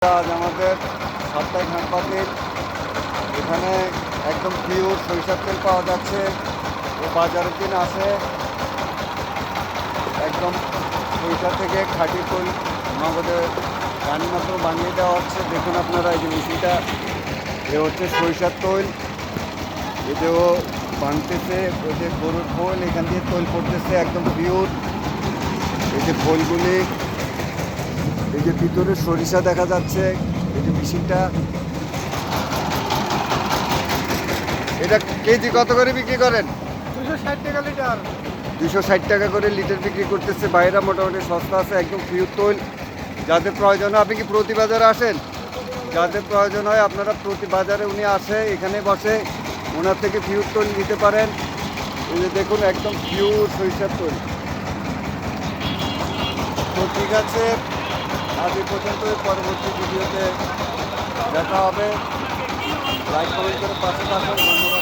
আজ আমাদের সাপ্তাহিক হাটবাতিল এখানে একদম পিওর সরিষার তেল পাওয়া যাচ্ছে। ও বাজারের দিন আসে একদম সরিষা থেকে খাঁটি তেল আমাদের গাড়ির মাধ্যমে বানিয়ে দেওয়া হচ্ছে। দেখুন আপনারা এই যে মেশিনটা, এ হচ্ছে সরিষার তেল। এই যে ও বানতেছে, ওই যে গরুর খোল এখান দিয়ে তেল পড়তেছে একদম পিওর। এই যে খোলগুলি, এই যে ভিতরে সরিষা দেখা যাচ্ছে। এই যে মেশিনটা, এটা কেজি কত করে বিক্রি করেন? 260 টাকা লিটার। 260 টাকা করে লিটার বিক্রি করতেছে। বাইরে মোটামুটি সস্তা আছে, একদম পিওর তৈল। যাদের প্রয়োজন হয়, আপনি কি প্রতি বাজারে আসেন? যাদের প্রয়োজন হয় আপনারা প্রতি বাজারে উনি আসে, এখানে বসে, ওনার থেকে পিওর তৈল নিতে পারেন। এই যে দেখুন একদম পিওর সরিষার তৈল। তো ঠিক আছে, আজ এই পর্যন্ত। পরবর্তী ভিডিওতে দেখা হবে। লাইক কমেন্ট করে পাশে থাকুন। ধন্যবাদ।